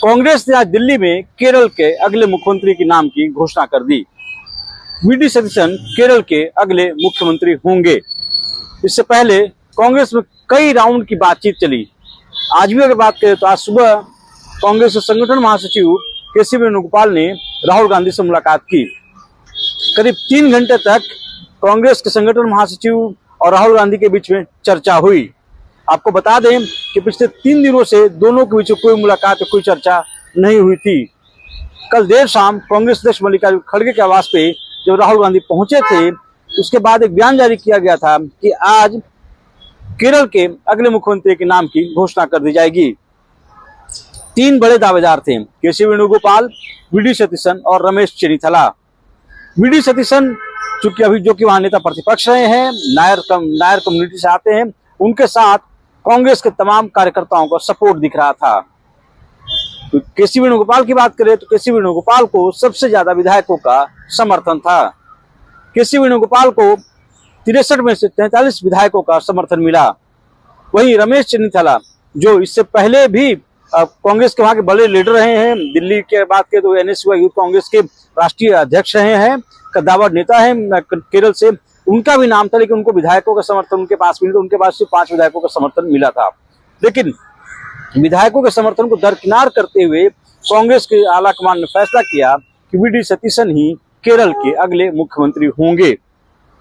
कांग्रेस ने आज दिल्ली में केरल के अगले मुख्यमंत्री के नाम की घोषणा कर दी। वी.डी. सतीशन केरल के अगले मुख्यमंत्री होंगे। इससे पहले कांग्रेस में कई राउंड की बातचीत चली। आज भी अगर बात करें तो आज सुबह कांग्रेस के संगठन महासचिव के.सी. वेणुगोपाल ने राहुल गांधी से मुलाकात की। करीब 3 घंटे तक कांग्रेस के संगठन महासचिव और राहुल गांधी के बीच में चर्चा हुई। आपको बता दें कि पिछले 3 दिनों से दोनों के बीच कोई मुलाकात, कोई चर्चा नहीं हुई थी। कल देर शाम कांग्रेस अध्यक्ष मल्लिकार्जुन खड़गे के आवास पे जब राहुल गांधी पहुंचे थे, उसके बाद एक बयान जारी किया गया था कि आज केरल के अगले मुख्यमंत्री के नाम की घोषणा कर दी जाएगी। 3 बड़े दावेदार थे, के.सी. वेणुगोपाल, वी.डी. सतीशन और रमेश चेन्नीथला। वी.डी. सतीशन चूंकि अभी जो कि वहां नेता प्रतिपक्ष रहे हैं, नायर कम्युनिटी से आते हैं, उनके साथ कांग्रेस के तमाम कार्यकर्ताओं का सपोर्ट दिख रहा था। तो के.सी. वेणुगोपाल की बात करें तो के.सी. वेणुगोपाल को सबसे ज्यादा विधायकों का समर्थन था। के.सी. वेणुगोपाल को 63 में से 43 विधायकों का समर्थन मिला। वहीं रमेश चेन्नीथला, जो इससे पहले भी कांग्रेस के वहां के बड़े लीडर रहे हैं, दिल्ली के बात करें तो एनएसयू यूथ कांग्रेस के राष्ट्रीय अध्यक्ष रहे हैं, कद्दावर नेता है केरल से, उनका भी नाम था, लेकिन उनको विधायकों का समर्थन उनके पास मिला। उनके पास सिर्फ 5 विधायकों का समर्थन मिला था। लेकिन विधायकों के समर्थन को दरकिनार करते हुए कांग्रेस के आलाकमान ने फैसला किया कि वी.डी. सतीशन ही केरल के अगले मुख्यमंत्री होंगे।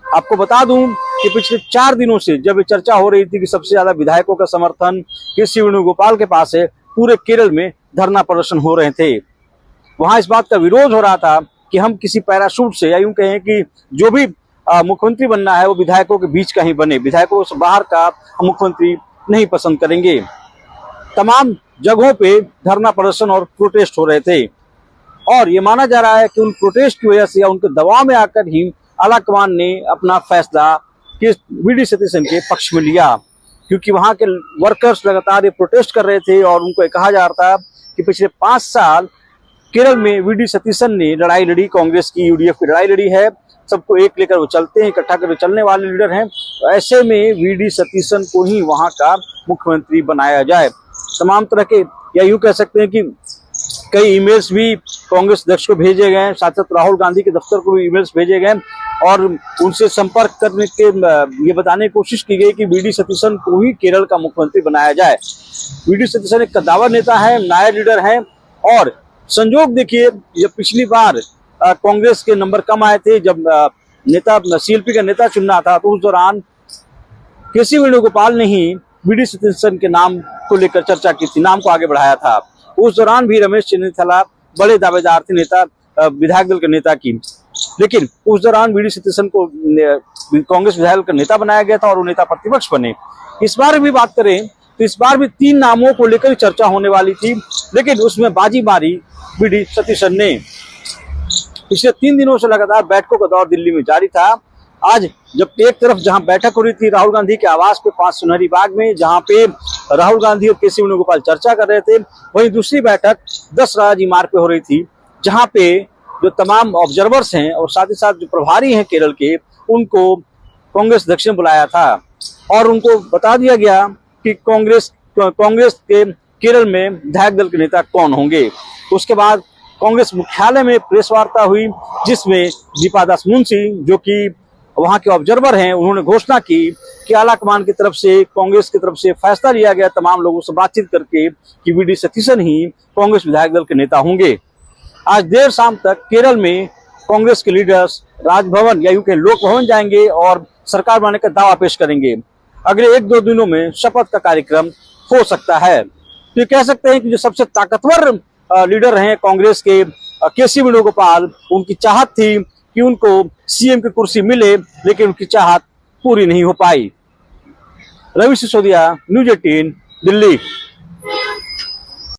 आपको बता दूं कि पिछले 4 दिनों से जब ये चर्चा हो रही थी कि सबसे ज्यादा विधायकों का समर्थन के.सी. वेणुगोपाल के पास है, पूरे केरल में धरना प्रदर्शन हो रहे थे। वहां इस बात का विरोध हो रहा था कि हम किसी पैराशूट से, या यूं कहें कि जो भी मुख्यमंत्री बनना है वो विधायकों के बीच का ही बने, विधायकों से बाहर का हम मुख्यमंत्री नहीं पसंद करेंगे। तमाम जगहों पे धरना प्रदर्शन और प्रोटेस्ट हो रहे थे और ये माना जा रहा है कि उन प्रोटेस्ट की वजह से या उनके दबाव में आकर ही आलाकमान ने अपना फैसला वी.डी. सतीशन के पक्ष में लिया, क्योंकि वहां के वर्कर्स लगातार ये प्रोटेस्ट कर रहे थे और उनको कहा जा रहा था कि पिछले 5 साल केरल में वी.डी. सतीशन ने लड़ाई लड़ी, कांग्रेस की यूडीएफ की लड़ाई लड़ी है, सबको एक लेकर वो चलते हैं, इकट्ठा करके चलने वाले लीडर हैं। तो ऐसे में वी.डी. सतीशन को ही वहां का मुख्यमंत्री बनाया जाए। तमाम तरह के, या यूं कह सकते हैं कि कई ईमेल्स भी कांग्रेस अध्यक्ष को भेजे गए, साथ साथ राहुल गांधी के दफ्तर को भी ईमेल्स भेजे गए और उनसे संपर्क करने के ये बताने की कोशिश की गई कि वी.डी. सतीशन को ही केरल का मुख्यमंत्री बनाया जाए। वी.डी. सतीशन एक कद्दावर नेता है, नायर लीडर है और संजोग देखिए, जब पिछली बार कांग्रेस के नंबर कम आए थे, जब नेता सीएलपी का नेता चुनना था, तो उस दौरान के.सी. वेणुगोपाल ने ही वी.डी. सतीशन के नाम को लेकर चर्चा की थी, नाम को आगे बढ़ाया था। उस दौरान भी रमेश चेन्नीथला बड़े दावेदार थे नेता, विधायक दल के नेता की, लेकिन उस दौरान वी.डी. सतीशन को कांग्रेस विधायक दल का नेता बनाया गया था और वो नेता प्रतिपक्ष बने। इस बार भी बात करें तो इस बार भी 3 नामों को लेकर चर्चा होने वाली थी, लेकिन उसमें बाजी मारी वी.डी. सतीशन ने। पिछले 3 दिनों से लगातार बैठकों का दौर दिल्ली में जारी था। आज जब एक तरफ जहां बैठक हो रही थी राहुल गांधी के आवास पे 5 सुनहरी बाग में, जहां पे राहुल गांधी और के.सी. वेणुगोपाल चर्चा कर रहे थे, वहीं दूसरी बैठक 10 राजाजी मार्ग पे हो रही थी, जहां पे जो तमाम ऑब्जर्वर्स हैं और साथ ही साथ जो प्रभारी हैं केरल के, उनको कांग्रेस अध्यक्ष ने बुलाया था और उनको बता दिया गया कि कांग्रेस के केरल में विधायक दल के नेता कौन होंगे। उसके बाद कांग्रेस मुख्यालय में प्रेस वार्ता हुई, जिसमें दीपादास मुंशी, जो कि वहां के ऑब्जर्वर हैं, उन्होंने घोषणा की कि आलाकमान की तरफ से, कांग्रेस की तरफ से फैसला लिया गया तमाम लोगों से बातचीत करके कि वी.डी. सतीशन ही कांग्रेस विधायक दल के नेता होंगे। आज देर शाम तक केरल में कांग्रेस के लीडर्स राजभवन या यूं के लोक भवन जाएंगे और सरकार बनाने का दावा पेश करेंगे। अगले 1-2 दिनों में शपथ का कार्यक्रम हो सकता है। तो ये कह सकते हैं कि जो सबसे ताकतवर लीडर हैं कांग्रेस के, के.सी. वेणुगोपाल, उनकी चाहत थी कि उनको सीएम की कुर्सी मिले, लेकिन उनकी चाहत पूरी नहीं हो पाई। रवि सिसोदिया, न्यूज़ 18, दिल्ली।